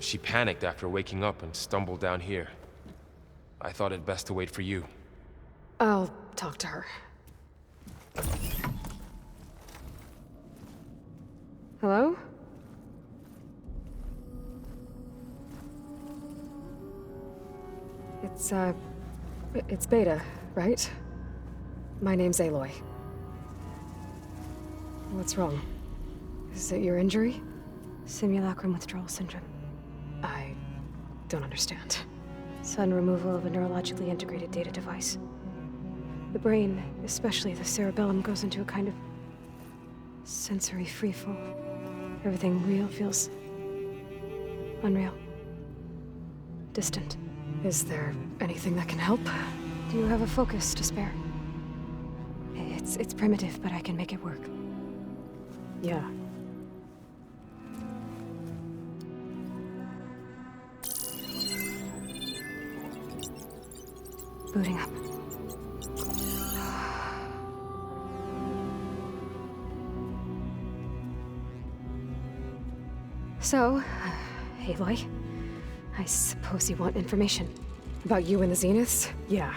She panicked after waking up and stumbled down here. I thought it best to wait for you. I'll talk to her. Hello? It's Beta, right? My name's Aloy. What's wrong? Is it your injury? Simulacrum withdrawal syndrome. I don't understand. Sudden removal of a neurologically integrated data device. The brain, especially the cerebellum, goes into a kind of sensory freefall. Everything real feels unreal. Distant. Is there anything that can help? Do you have a focus to spare? It's primitive, but I can make it work. Yeah. Booting up. So, Aloy, I suppose you want information. About you and the Zeniths? Yeah.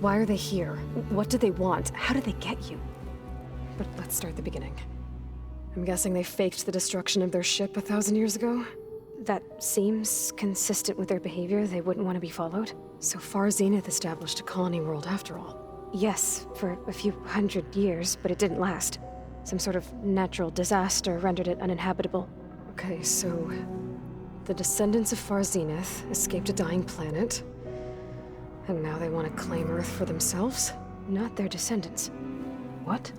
Why are they here? What do they want? How did they get you? But let's start at the beginning. I'm guessing they faked the destruction of their ship 1,000 years ago? That seems consistent with their behavior. They wouldn't want to be followed. So far, Zenith established a colony world after all. Yes, for a few hundred years, but it didn't last. Some sort of natural disaster rendered it uninhabitable. Okay, so the descendants of Far Zenith escaped a dying planet, and now they want to claim Earth for themselves? Not their descendants. What?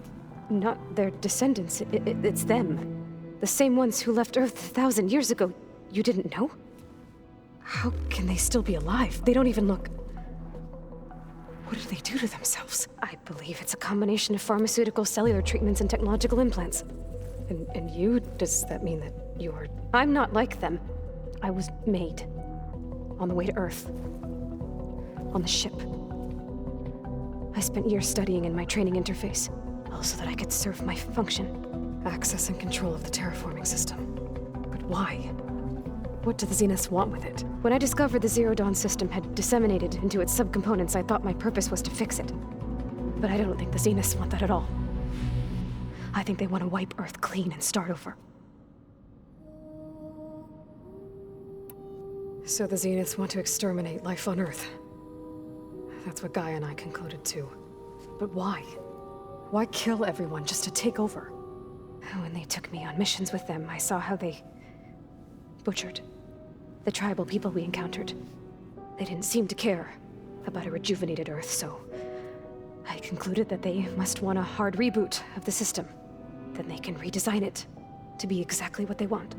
Not their descendants. It's them. The same ones who left Earth 1,000 years ago. You didn't know? How can they still be alive? They don't even look... What did they do to themselves? I believe it's a combination of pharmaceutical, cellular treatments, and technological implants. And you? Does that mean that you're... I'm not like them. I was made. On the way to Earth. On the ship. I spent years studying in my training interface, all so that I could serve my function. Access and control of the terraforming system. But why? What do the Zeniths want with it? When I discovered the Zero Dawn system had disseminated into its subcomponents, I thought my purpose was to fix it. But I don't think the Zeniths want that at all. I think they want to wipe Earth clean and start over. So the Zeniths want to exterminate life on Earth. That's what Gaia and I concluded too. But why? Why kill everyone just to take over? When they took me on missions with them, I saw how they butchered the tribal people we encountered. They didn't seem to care about a rejuvenated Earth, so I concluded that they must want a hard reboot of the system. Then they can redesign it to be exactly what they want.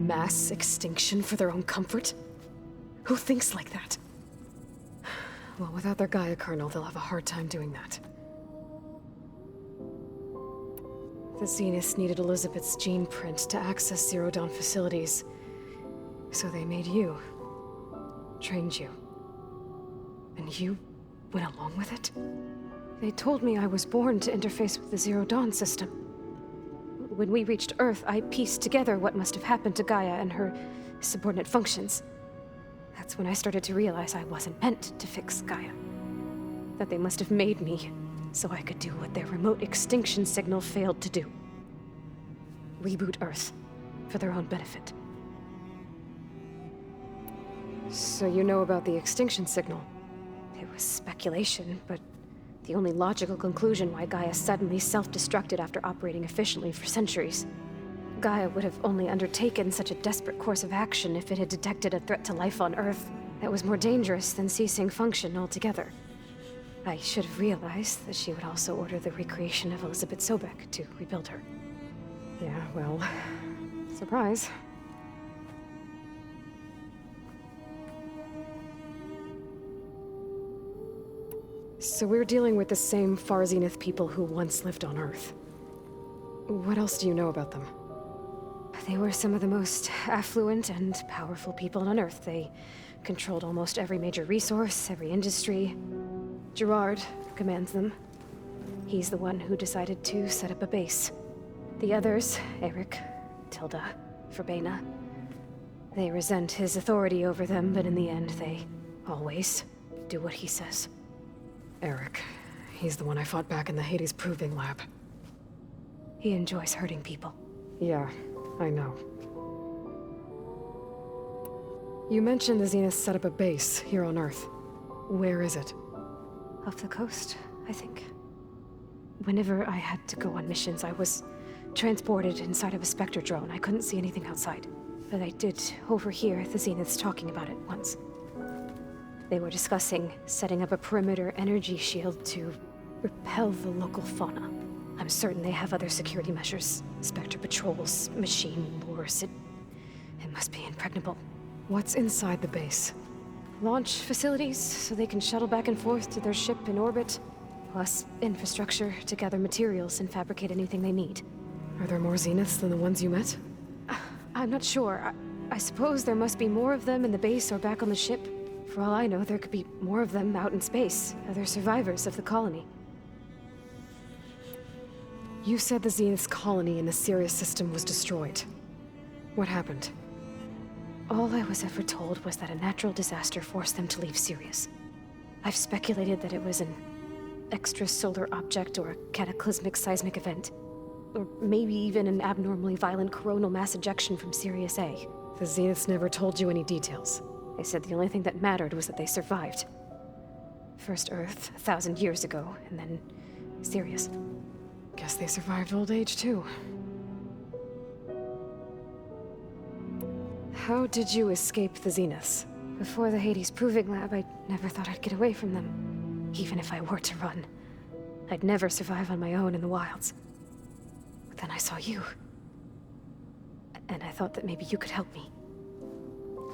Mass extinction for their own comfort? Who thinks like that? Well, without their Gaia kernel, they'll have a hard time doing that. The Zeniths needed Elizabeth's gene print to access Zero Dawn facilities. So they made you. Trained you. And you went along with it? They told me I was born to interface with the Zero Dawn system. When we reached Earth, I pieced together what must have happened to Gaia and her subordinate functions. That's when I started to realize I wasn't meant to fix Gaia. That they must have made me so I could do what their remote extinction signal failed to do. Reboot Earth for their own benefit. So you know about the extinction signal? It was speculation, but the only logical conclusion why Gaia suddenly self-destructed after operating efficiently for centuries. Gaia would have only undertaken such a desperate course of action if it had detected a threat to life on Earth that was more dangerous than ceasing function altogether. I should have realized that she would also order the recreation of Elizabeth Sobek to rebuild her. Yeah, well, surprise. So we're dealing with the same Far Zenith people who once lived on Earth. What else do you know about them? They were some of the most affluent and powerful people on Earth. They controlled almost every major resource, every industry. Gerard commands them. He's the one who decided to set up a base. The others, Eric, Tilda, Verbena, They resent his authority over them, but in the end, they always do what he says. Eric. He's the one I fought back in the Hades Proving Lab. He enjoys hurting people. Yeah, I know. You mentioned the Zenith set up a base here on Earth. Where is it? Off the coast, I think. Whenever I had to go on missions, I was transported inside of a Spectre drone. I couldn't see anything outside. But I did overhear the Zeniths talking about it once. They were discussing setting up a perimeter energy shield to repel the local fauna. I'm certain they have other security measures. Spectre patrols, machine wars. It must be impregnable. What's inside the base? Launch facilities, so they can shuttle back and forth to their ship in orbit. Plus infrastructure to gather materials and fabricate anything they need. Are there more Zeniths than the ones you met? I'm not sure. I suppose there must be more of them in the base or back on the ship. For all I know, there could be more of them out in space. Other survivors of the colony. You said the Zenith's colony in the Sirius system was destroyed. What happened? All I was ever told was that a natural disaster forced them to leave Sirius. I've speculated that it was an extrasolar object or a cataclysmic seismic event. Or maybe even an abnormally violent coronal mass ejection from Sirius A. The Zeniths never told you any details. They said the only thing that mattered was that they survived. First Earth, 1,000 years ago, and then Sirius. Guess they survived old age, too. How did you escape the Zeniths? Before the Hades Proving Lab, I never thought I'd get away from them. Even if I were to run. I'd never survive on my own in the wilds. But then I saw you. And I thought that maybe you could help me.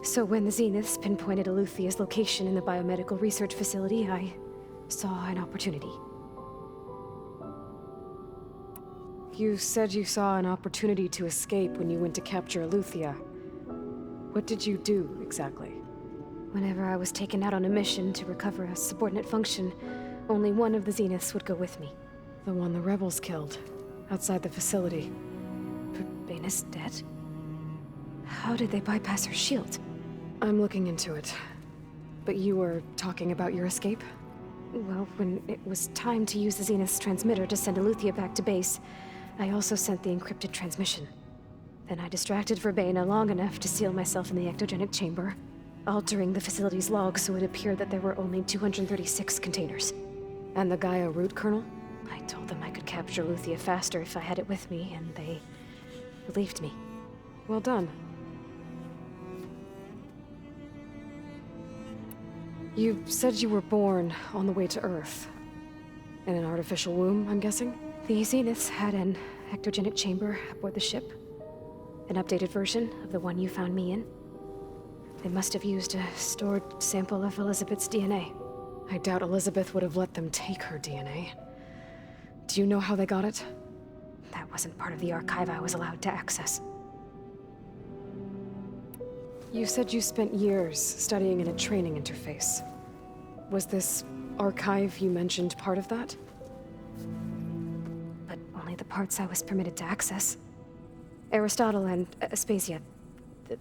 So when the Zeniths pinpointed Eluthia's location in the biomedical research facility, I saw an opportunity. You said you saw an opportunity to escape when you went to capture Eluthia. What did you do, exactly? Whenever I was taken out on a mission to recover a subordinate function, only one of the Zeniths would go with me. The one the rebels killed, outside the facility. Baina's dead? How did they bypass her shield? I'm looking into it. But you were talking about your escape? Well, when it was time to use the Zenith's transmitter to send Eluthia back to base, I also sent the encrypted transmission. Then I distracted Verbena long enough to seal myself in the ectogenic chamber, altering the facility's log so it appeared that there were only 236 containers. And the Gaia root kernel? I told them I could capture Eluthia faster if I had it with me, and they believed me. Well done. You said you were born on the way to Earth. In an artificial womb, I'm guessing? The Zeniths had an ectogenic chamber aboard the ship. An updated version of the one you found me in. They must have used a stored sample of Elizabeth's DNA. I doubt Elizabeth would have let them take her DNA. Do you know how they got it? That wasn't part of the archive I was allowed to access. You said you spent years studying in a training interface. Was this archive you mentioned part of that? But only the parts I was permitted to access. Aristotle and Aspasia,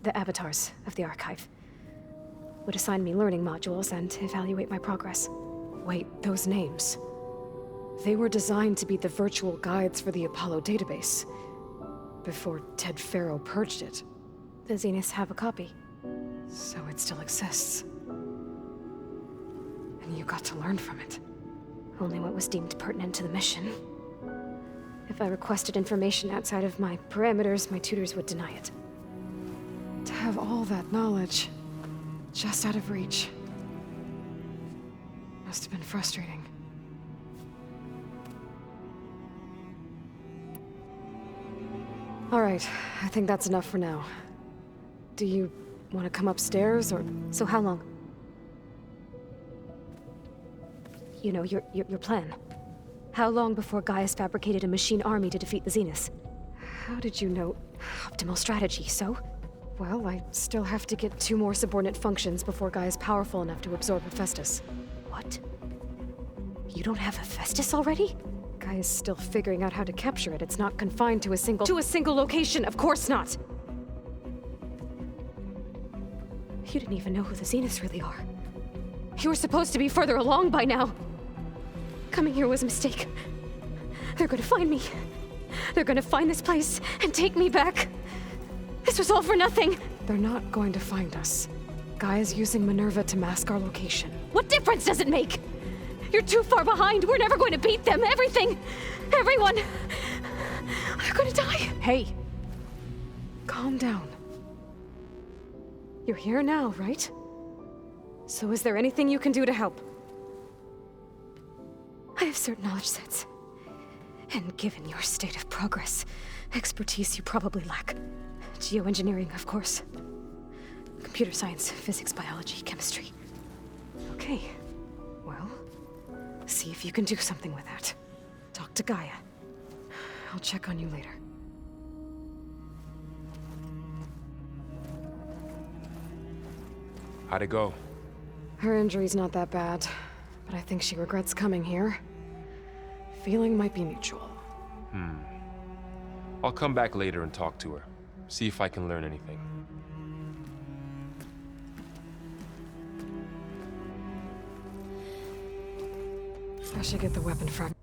the avatars of the archive, would assign me learning modules and evaluate my progress. Wait, those names. They were designed to be the virtual guides for the Apollo database, before Ted Faro purged it. The Zeniths have a copy. So it still exists. And you got to learn from it. Only what was deemed pertinent to the mission. If I requested information outside of my parameters, my tutors would deny it. To have all that knowledge, just out of reach. Must have been frustrating. All right, I think that's enough for now. Do you want to come upstairs, or...? So how long? You know, your plan. How long before Gaius fabricated a machine army to defeat the Zeniths? How did you know? Optimal strategy, so? Well, I still have to get 2 more subordinate functions before Gaia's powerful enough to absorb Hephaestus. What? You don't have Hephaestus already? Gaia's still figuring out how to capture it. It's not confined to a single... To a single location! Of course not! You didn't even know who the Zeniths really are. You were supposed to be further along by now. Coming here was a mistake. They're gonna find me. They're gonna find this place and take me back. This was all for nothing. They're not going to find us. Gaia's using Minerva to mask our location. What difference does it make? You're too far behind. We're never going to beat them. Everything, everyone, are gonna die. Hey! Calm down. You're here now, right? So is there anything you can do to help? I have certain knowledge sets. And given your state of progress, expertise you probably lack. Geoengineering, of course. Computer science, physics, biology, chemistry. Okay. Well, see if you can do something with that. Talk to Gaia. I'll check on you later. How'd it go? Her injury's not that bad, but I think she regrets coming here. Feeling might be mutual. I'll come back later and talk to her. See if I can learn anything. I should get the weapon fragment.